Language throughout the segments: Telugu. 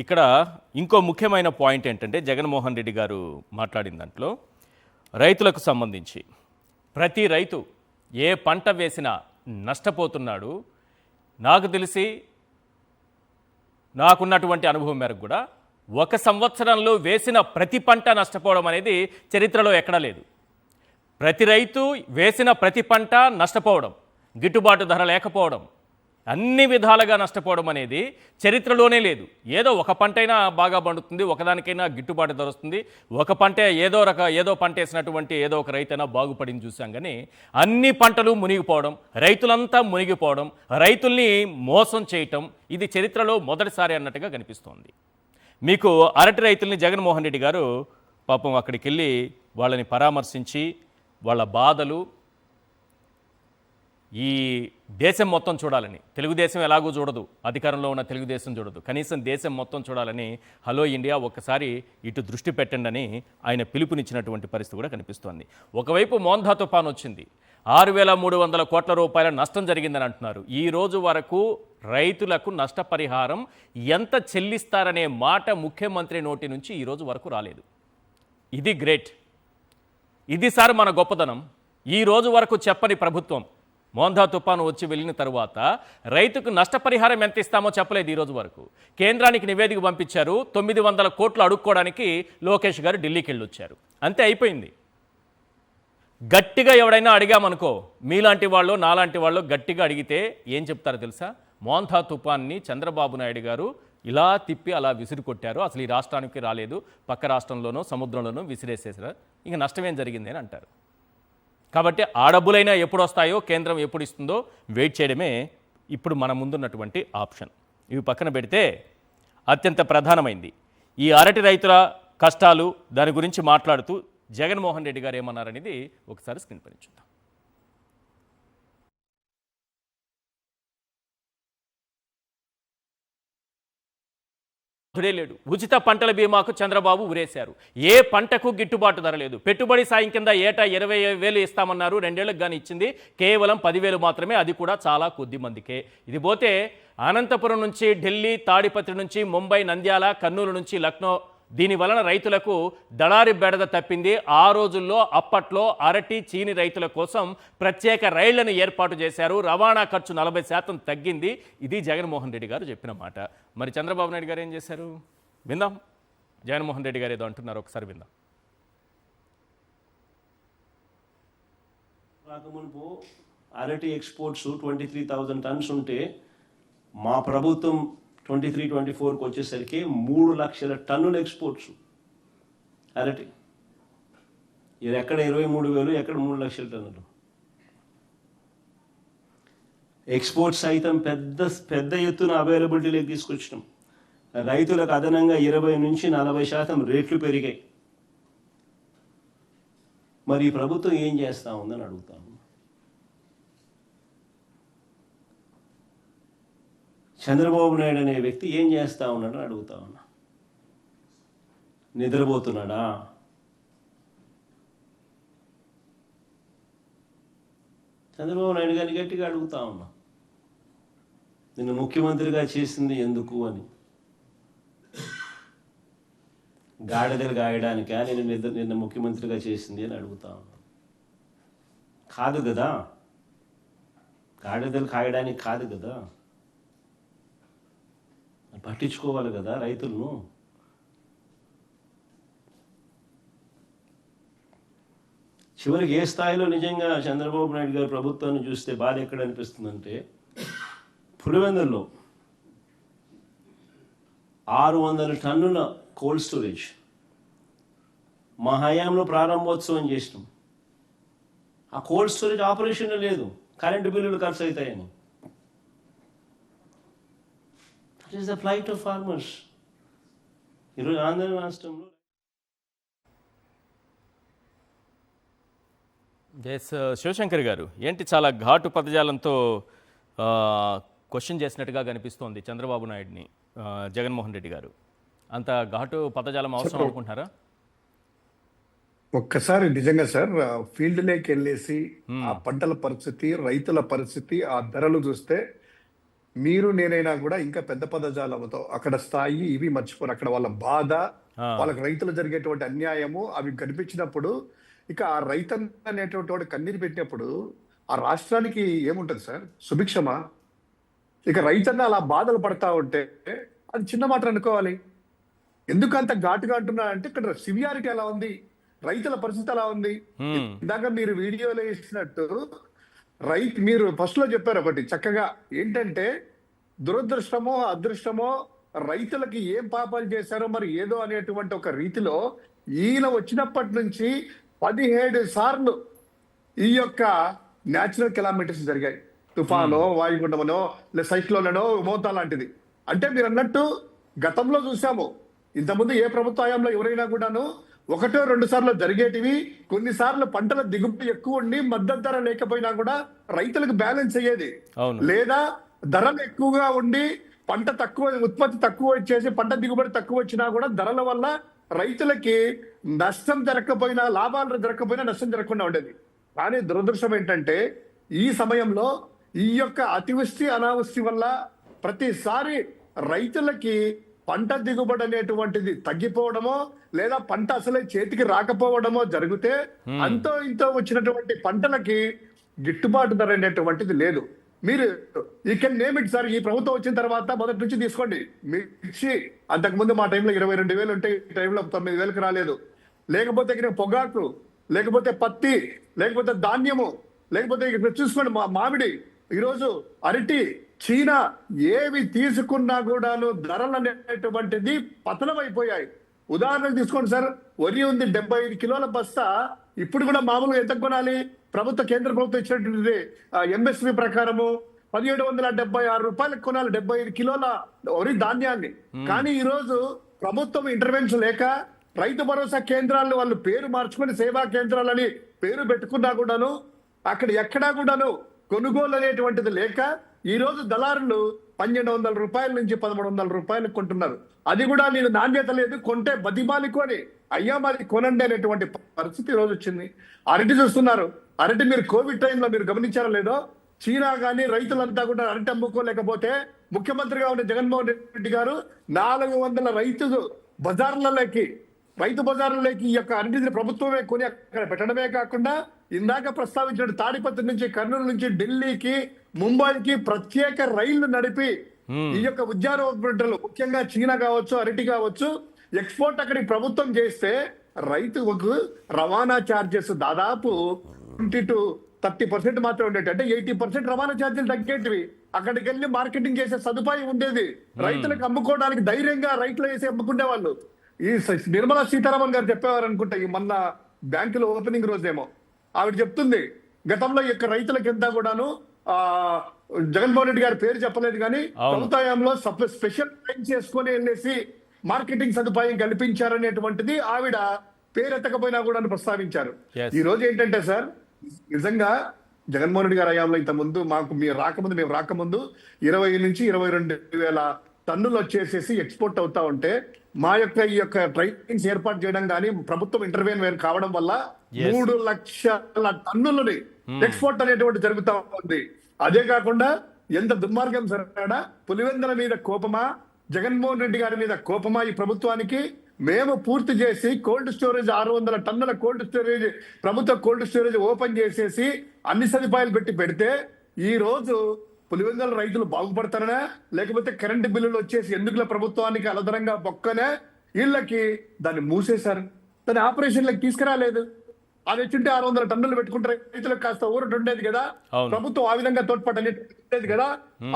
ఇక్కడ ఇంకో ముఖ్యమైన పాయింట్ ఏంటంటే జగన్మోహన్ రెడ్డి గారు మాట్లాడిన దాంట్లో రైతులకు సంబంధించి ప్రతి రైతు ఏ పంట వేసినా నష్టపోతున్నాడు. నాకు తెలిసి నాకున్నటువంటి అనుభవం మేరకు కూడా ఒక సంవత్సరంలో వేసిన ప్రతి పంట నష్టపోవడం అనేది చరిత్రలో ఎక్కడా లేదు. ప్రతి రైతు వేసిన ప్రతి పంట నష్టపోవడం, గిట్టుబాటు ధర లేకపోవడం, అన్ని విధాలుగా నష్టపోవడం అనేది చరిత్రలోనే లేదు. ఏదో ఒక పంటైనా బాగా పండుతుంది, ఒకదానికైనా గిట్టుబాటు ధర వస్తుంది, ఒక పంట ఏదో పంట వేసినటువంటి ఏదో ఒక రైతైనా బాగుపడింది చూసాం. కానీ అన్ని పంటలు మునిగిపోవడం, రైతులంతా మునిగిపోవడం, రైతుల్ని మోసం చేయటం ఇది చరిత్రలో మొదటిసారి అన్నట్టుగా కనిపిస్తోంది. మీకు అరటి రైతుల్ని జగన్మోహన్ రెడ్డి గారు పాపం అక్కడికి వెళ్ళి వాళ్ళని పరామర్శించి వాళ్ళ బాధలు, ఈ దేశం మొత్తం చూడాలని, తెలుగుదేశం ఎలాగూ చూడదు, అధికారంలో ఉన్న తెలుగుదేశం చూడదు, కనీసం దేశం మొత్తం చూడాలని హలో ఇండియా ఒక్కసారి ఇటు దృష్టి పెట్టండి అని ఆయన పిలుపునిచ్చినటువంటి పరిస్థితి కూడా కనిపిస్తోంది. ఒకవైపు మోందా తుఫాన్ వచ్చింది, 6,300 కోట్ల రూపాయల నష్టం జరిగిందని అంటున్నారు. ఈ రోజు వరకు రైతులకు నష్టపరిహారం ఎంత చెల్లిస్తారనే మాట ముఖ్యమంత్రి నోటి నుంచి ఈ రోజు వరకు రాలేదు. ఇది గ్రేట్, ఇది సార్ మన గొప్పదనం. ఈ రోజు వరకు చెప్పని ప్రభుత్వం మోందా తుఫాను వచ్చి వెళ్ళిన తరువాత రైతుకు నష్టపరిహారం ఎంత ఇస్తామో చెప్పలేదు ఈ రోజు వరకు. కేంద్రానికి నివేదిక పంపించారు, 900 కోట్లు అడుక్కోవడానికి లోకేష్ గారు ఢిల్లీకి వెళ్ళొచ్చారు, అంతే అయిపోయింది. గట్టిగా ఎవడైనా అడిగామనుకో, మీలాంటి వాళ్ళు నాలాంటి వాళ్ళు గట్టిగా అడిగితే ఏం చెప్తారో తెలుసా? మోందా తుఫాన్ని చంద్రబాబు నాయుడు గారు ఇలా తిప్పి అలా విసిరి కొట్టారు, అసలు ఈ రాష్ట్రానికి రాలేదు, పక్క రాష్ట్రంలోనూ సముద్రంలోనూ విసిరేసేసారు, ఇంక నష్టమేం జరిగింది అని అంటారు. కాబట్టి ఆ డబ్బులైనా ఎప్పుడు వస్తాయో, కేంద్రం ఎప్పుడు ఇస్తుందో వెయిట్ చేయడమే ఇప్పుడు మన ముందున్నటువంటి ఆప్షన్. ఇవి పక్కన పెడితే అత్యంత ప్రధానమైంది ఈ అరటి రైతుల కష్టాలు, దాని గురించి మాట్లాడుతూ జగన్మోహన్ రెడ్డి గారు ఏమన్నారనేది ఒకసారి స్క్రీన్ పై చూద్దాం. లేడు, ఉచిత పంటల బీమాకు చంద్రబాబు ఉరేశారు. ఏ పంటకు గిట్టుబాటు ధర లేదు. పెట్టుబడి సాయం కింద ఏటా 20,000 ఇస్తామన్నారు, 2 ఏళ్లకు కానీ ఇచ్చింది కేవలం 10,000 మాత్రమే, అది కూడా చాలా కొద్ది మందికే. ఇది పోతే అనంతపురం నుంచి ఢిల్లీ, తాడిపత్రి నుంచి ముంబై, నంద్యాల, కర్నూలు నుంచి లక్నో, దీని వలన రైతులకు దళారి బెడద తప్పింది. ఆ రోజుల్లో అప్పట్లో అరటి, చీని రైతుల కోసం ప్రత్యేక రైళ్లను ఏర్పాటు చేశారు, రవాణా ఖర్చు 40% తగ్గింది. ఇది జగన్మోహన్ రెడ్డి గారు చెప్పిన మాట. మరి చంద్రబాబు నాయుడు గారు ఏం చేశారు విందాం. జగన్మోహన్ రెడ్డి గారు ఏదో అంటున్నారు, ఒకసారి విందాం. రాకమునుపు అరటి ఎక్స్పోర్ట్స్ 23,000 టన్స్ ఉంటే మా ప్రభుత్వం 23-24కి వచ్చేసరికి 3 లక్షల టన్నుల ఎక్స్పోర్ట్స్ అరటి. ఇది ఎక్కడ 23,000, ఎక్కడ 3 లక్షల టన్నులు ఎక్స్పోర్ట్స్ సైతం పెద్ద ఎత్తున అవైలబిలిటీలోకి తీసుకొచ్చినాం. రైతులకు అదనంగా 20 నుంచి 40% రేట్లు పెరిగాయి. మరి ఈ ప్రభుత్వం ఏం చేస్తూ ఉందని అడుగుతాను. చంద్రబాబు నాయుడు అనే వ్యక్తి ఏం చేస్తూ ఉన్నాడని అడుగుతా ఉన్నా. నిద్రపోతున్నాడా? చంద్రబాబు నాయుడు గారిని గట్టిగా అడుగుతా ఉన్నా, నిన్ను ముఖ్యమంత్రిగా చేసింది ఎందుకు అని. గాడిదలు గాయడానికా నిన్ను ముఖ్యమంత్రిగా చేసింది అని అడుగుతా ఉన్నా. కాదు కదా, గాడిదలు కాయడానికి కాదు కదా, పట్టించుకోవాలి కదా రైతులను. చివరికి ఏ స్థాయిలో నిజంగా చంద్రబాబు నాయుడు గారి ప్రభుత్వాన్ని చూస్తే బాధ ఎక్కడ అనిపిస్తుందంటే, పులివెందుల్లో 600 టన్నుల కోల్డ్ స్టోరేజ్ మా హయాంలో ప్రారంభోత్సవం చేసినాం. ఆ కోల్డ్ స్టోరేజ్ ఆపరేషన్ లేదు, కరెంటు బిల్లులు ఖర్చు అవుతాయని. That is the plight of farmers. ఈరోజు ఆంధ్ర రాష్ట్రంలో శివశంకర్ గారు ఏంటి చాలా ఘాటు పదజాలంతో క్వశ్చన్ చేసినట్టుగా కనిపిస్తోంది చంద్రబాబు నాయుడిని జగన్మోహన్ రెడ్డి గారు. అంత ఘాటు పదజాలం అవసరం అనుకుంటున్నారా? ఒక్కసారి నిజంగా సార్ ఫీల్డ్లోకి వెళ్ళేసి ఆ పంటల పరిస్థితి, రైతుల పరిస్థితి, ఆ ధరలు చూస్తే మీరు నేనైనా కూడా ఇంకా పెద్ద పదజాలంతో అక్కడ స్థాయి ఇవి మర్చిపోరు, అక్కడ వాళ్ళ బాధ, వాళ్ళకి రైతులు జరిగేటువంటి అన్యాయము అవి కనిపించినప్పుడు ఇక ఆ రైతన్న అనేటువంటి వాడు కన్నీరు పెట్టినప్పుడు ఆ రాష్ట్రానికి ఏముంటది సార్? సుభిక్షమా? ఇక రైతన్న అలా బాధలు పడతా ఉంటే అది చిన్న మాట అనుకోవాలి. ఎందుకు అంత ఘాటుగా అంటున్నా అంటే ఇక్కడ సివియారిటీ ఎలా ఉంది, రైతుల పరిస్థితి ఎలా ఉంది. ఇందాక మీరు వీడియోలో ఇచ్చినట్టు మీరు ఫస్ట్ లో చెప్పారు ఒకటి చక్కగా, ఏంటంటే దురదృష్టమో అదృష్టమో రైతులకి ఏం పాపాలు చేశారో మరి ఏదో అనేటువంటి ఒక రీతిలో ఈయన వచ్చినప్పటి నుంచి 17 సార్లు ఈ యొక్క న్యాచురల్ కెలామిటీస్ జరిగాయి. తుఫానో, వాయుగుండమనో, లేదా సైక్లోనో, మోతా లాంటిది. అంటే మీరు అన్నట్టు గతంలో చూసాము, ఇంతకుముందు ఏ ప్రభుత్వ హయాంలో ఎవరైనా కూడాను 1-2 సార్లు జరిగేటివి. కొన్నిసార్లు పంటల దిగుబడి ఎక్కువ ఉండి మద్దతు ధర లేకపోయినా కూడా రైతులకు బ్యాలెన్స్ అయ్యేది. లేదా ధరలు ఎక్కువగా ఉండి పంట తక్కువ, ఉత్పత్తి తక్కువ వచ్చేసి పంట దిగుబడి తక్కువ వచ్చినా కూడా ధరల వల్ల రైతులకి నష్టం జరగకపోయినా, లాభాలు జరగకపోయినా నష్టం జరగకుండా ఉండేది. కానీ దురదృష్టం ఏంటంటే ఈ సమయంలో ఈ యొక్క అతివృష్టి అనావృష్టి వల్ల ప్రతిసారి రైతులకి పంట దిగుబడి అనేటువంటిది తగ్గిపోవడమో లేదా పంట అసలే చేతికి రాకపోవడమో జరిగితే అంతో ఇంతో వచ్చినటువంటి పంటలకి గిట్టుబాటు ధర అనేటువంటిది లేదు. మీరు ఈ కెన్ నేమ్ ఇట్ సార్. ఈ ప్రభుత్వం వచ్చిన తర్వాత మొదటి నుంచి తీసుకోండి, మిర్చి అంతకుముందు మా టైంలో 22,000 ఉంటే ఈ టైంలో 9,000కి రాలేదు. లేకపోతే ఇక్కడ పొగాకు, లేకపోతే పత్తి, లేకపోతే ధాన్యము, లేకపోతే ఇక్కడ చూసుకోండి మామిడి, ఈరోజు అరటి, చీనా, ఏవి తీసుకున్నా కూడాను ధరలు అనేటువంటిది పతనం అయిపోయాయి. ఉదాహరణకు తీసుకోండి సార్, వరి ఉంది 75 కిలోల బస్తా, ఇప్పుడు కూడా మామూలుగా ఎంత కొనాలి? కేంద్ర ప్రభుత్వం ఇచ్చినటువంటి ఎంఎస్పి ప్రకారము 1776 రూపాయలకు కొనాలి 75 కిలోల వరి ధాన్యాన్ని. కానీ ఈ రోజు ప్రభుత్వం ఇంటర్వెన్షన్ లేక రైతు భరోసా కేంద్రాలను వాళ్ళు పేరు మార్చుకొని సేవా కేంద్రాలని పేరు పెట్టుకున్నా కూడాను అక్కడ ఎక్కడా కూడాను కొనుగోలు అనేటువంటిది లేక ఈ రోజు దళారులు 1,200 రూపాయల నుంచి 1,300 రూపాయలకు కొంటున్నారు. అది కూడా నేను నాణ్యత లేదు, కొంటే బతిమాలి కొని అయ్యా మరి కొనండి అనేటువంటి పరిస్థితి ఈ రోజు వచ్చింది. అరటి చూస్తున్నారు, అరటి మీరు కోవిడ్ టైంలో మీరు గమనించారో లేదో, చీనా కానీ రైతులంతా కూడా అరటి అమ్ముకోలేకపోతే ముఖ్యమంత్రిగా ఉన్న జగన్మోహన్ రెడ్డి గారు 400 రైతు బజార్లలోకి ఈ యొక్క అరటిని ప్రభుత్వమే కొని అక్కడ పెట్టడమే కాకుండా ఇందాక ప్రస్తావించిన తాడిపత్రి నుంచి, కర్నూలు నుంచి ఢిల్లీకి, ముంబైకి ప్రత్యేక రైళ్లు నడిపి ఈ యొక్క ఉద్యాన పంటలు ముఖ్యంగా చీనా కావచ్చు, అరటి కావచ్చు ఎక్స్పోర్ట్ అక్కడికి ప్రభుత్వం చేస్తే రైతుకు రవాణా ఛార్జెస్ దాదాపు 20-30% మాత్రమే ఉండేది. అంటే 80% రవాణా ఛార్జీలు తగ్గేటివి. అక్కడికి వెళ్ళి మార్కెటింగ్ చేసే సదుపాయం ఉండేది. రైతులకు అమ్ముకోవడానికి ధైర్యంగా రైతులు వేసి అమ్ముకునే వాళ్ళు. ఈ నిర్మలా సీతారామన్ గారు చెప్పేవారు అనుకుంటా, ఈ మొన్న బ్యాంకులో ఓపెనింగ్ రోజేమో ఆవిడ చెప్తుంది, గతంలో యొక్క రైతులకి ఎంత కూడాను జగన్మోహన్ రెడ్డి గారి పేరు చెప్పలేదు కానీ ప్రభుత్వంలో స్పెషల్ ట్రైన్ చేసుకొని వెళ్ళేసి మార్కెటింగ్ సదుపాయం కల్పించారనేటువంటిది ఆవిడ పేరెత్తకపోయినా కూడా ప్రస్తావించారు. ఈ రోజు ఏంటంటే సార్, నిజంగా జగన్మోహన్ రెడ్డి గారి హయాంలో ఇంత ముందు మేము రాకముందు 20 నుంచి 22,000 టన్నులు వచ్చేసేసి ఎక్స్పోర్ట్ అవుతా ఉంటే మా యొక్క ఈ యొక్క ట్రైనింగ్స్ ఏర్పాటు చేయడం కానీ ప్రభుత్వం ఇంటర్వ్యూన్ కావడం వల్ల 3 లక్షల టన్నులని ఎక్స్పోర్ట్ అనేటువంటి జరుగుతా ఉంది. అదే కాకుండా ఎంత దుర్మార్గం సరేనా, పులివెందుల మీద కోపమా, జగన్మోహన్ రెడ్డి గారి మీద కోపమా ఈ ప్రభుత్వానికి? మేము పూర్తి చేసి కోల్డ్ స్టోరేజ్ 600 టన్నుల కోల్డ్ స్టోరేజ్, ప్రభుత్వ కోల్డ్ స్టోరేజ్ ఓపెన్ చేసేసి అన్ని సదుపాయాలు పెడితే ఈ రోజు పులివెందుల రైతులు బాగుపడతారనా, లేకపోతే కరెంటు బిల్లులు వచ్చేసి ఎందుకుల ప్రభుత్వానికి అలదరంగా బొక్కనే వీళ్ళకి దాన్ని మూసేశారు. దాన్ని ఆపరేషన్లకు తీసుకురాలేదు. అది వచ్చింటే 600 టన్నులు పెట్టుకుంటే రైతులకు కాస్త ఊరట ఉండేది కదా, ప్రభుత్వం ఆ విధంగా తోడ్పడేది కదా,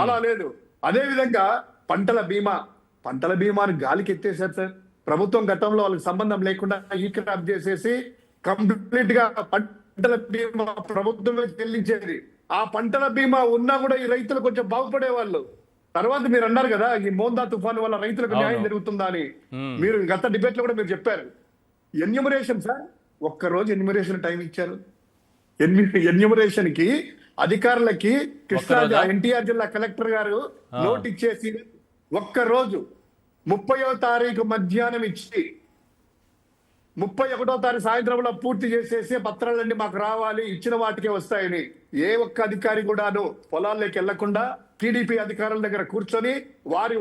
అలా లేదు. అదే విధంగా పంటల బీమాని గాలికి ఎత్తేసారు సార్. ప్రభుత్వం గతంలో వాళ్ళకి సంబంధం లేకుండా ఈ క్రాప్ చేసేసి కంప్లీట్ గా పంటల బీమా ప్రభుత్వమే చెల్లించేది. ఆ పంటల బీమా ఉన్నా కూడా ఈ రైతులు కొంచెం బాగుపడే వాళ్ళు. తర్వాత మీరు అన్నారు కదా, ఈ మోందా తుఫాను వల్ల రైతులకు న్యాయం జరుగుతుందా అని. మీరు గత డిబేట్ లో కూడా మీరు చెప్పారు. ఎన్యూమరేషన్ సార్, ఒక్కరోజు ఎన్యూమరేషన్ టైం ఇచ్చారు. ఎన్యూమరేషన్ కి అధికారులకి కృష్ణా ఎన్టీఆర్ జిల్లా కలెక్టర్ గారు నోట్ ఇచ్చేసి ఒక్కరోజు 30వ తారీఖు మధ్యాహ్నం ఇచ్చి 31వ తారీఖు సాయంత్రంలో పూర్తి చేసేసి పత్రాలన్నీ మాకు రావాలి, ఇచ్చిన వాటికే వస్తాయని ఏ ఒక్క అధికారి కూడాను పొలాల్లోకి వెళ్లకుండా టీడీపీ అధికారుల దగ్గర కూర్చొని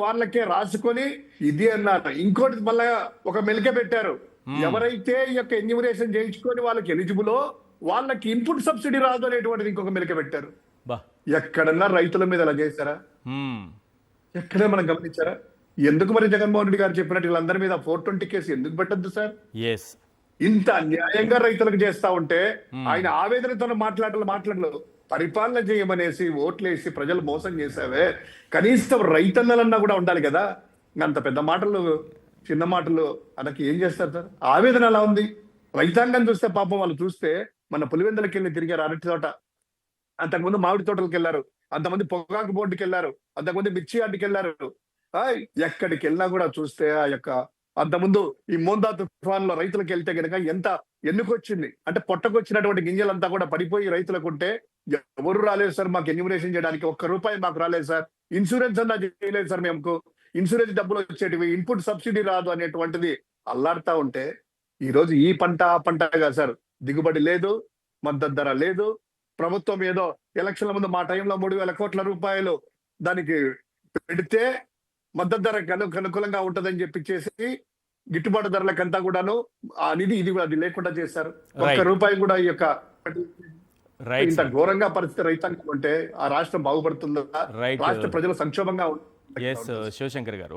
వాళ్ళకే రాసుకొని ఇది అన్నారు. ఇంకోటి మళ్ళా ఒక మెలిక పెట్టారు, ఎవరైతే ఈ యొక్క ఎన్యూమరేషన్ చేయించుకొని వాళ్ళకి ఎలిజిబులో వాళ్ళకి ఇన్పుట్ సబ్సిడీ రాదు అనేటువంటిది ఇంకొక మెలిక పెట్టారు. బా ఎక్కడన్నా రైతుల మీద అలా చేశారా? ఎక్కడే మనం గమనించారా? ఎందుకు మరి జగన్మోహన్ రెడ్డి గారు చెప్పినట్టు వీళ్ళందరి మీద 420 కేసు ఎందుకు పెట్టద్దు సార్? ఎస్ ఇంత అన్యాయంగా రైతులకు చేస్తా ఉంటే ఆయన ఆవేదనతో మాట్లాడలేదు. పరిపాలన చేయమనేసి ఓట్లేసి ప్రజలు మోసం చేసావే, కనీసం రైతన్నలన్నా కూడా ఉండాలి కదా. అంత పెద్ద మాటలు చిన్న మాటలు అనకి ఏం చేస్తారు సార్? ఆవేదన అలా ఉంది. రైతాంగం చూస్తే పాపం వాళ్ళు చూస్తే మన పులివెందులకి వెళ్ళి తిరిగారు, అరటి తోట, అంతకుముందు మామిడి తోటలకు వెళ్ళారు, అంతమంది పొగాకు బోర్డుకి వెళ్ళారు, అంతకుముందు మిర్చి అడ్డుకి వెళ్ళారు. ఎక్కడికి వెళ్ళినా కూడా చూస్తే ఆ యొక్క అంతకుముందు ఈ మోందా తుఫాన్ లో రైతులకు వెళ్తే కనుక ఎంత ఎన్నుకొచ్చింది అంటే పొట్టకొచ్చినటువంటి గింజలంతా కూడా పడిపోయి రైతులకు ఉంటే ఎవరు రాలేదు సార్ మాకు ఎన్యూమరేషన్ చేయడానికి, ₹1 మాకు రాలేదు సార్, ఇన్సూరెన్స్ అన్నా చేయలేదు సార్, మేము ఇన్సూరెన్స్ డబ్బులు వచ్చేటివి, ఇన్పుట్ సబ్సిడీ రాదు అనేటువంటిది అల్లాడుతా ఉంటే ఈ రోజు ఈ పంట ఆ పంటగా సార్ దిగుబడి లేదు, మద్దతు ధర లేదు. ప్రభుత్వం ఏదో ఎలక్షన్ల ముందు మా టైంలో 3,000 కోట్ల రూపాయలు దానికి పెడితే మద్దతు ధర అనుకూలంగా ఉంటుందని చెప్పి గిట్టుబాటు ధరలకంతా కూడాను ఆ నిధి ఇది అది లేకుండా చేశారు. ₹1 కూడా ఈ యొక్క ఇంత ఘోరంగా పరిస్థితి రైతాంగం ఉంటే ఆ రాష్ట్రం బాగుపడుతుందా? రాష్ట్ర ప్రజలు సంక్షోభంగా ఎస్ శివశంకర్ గారు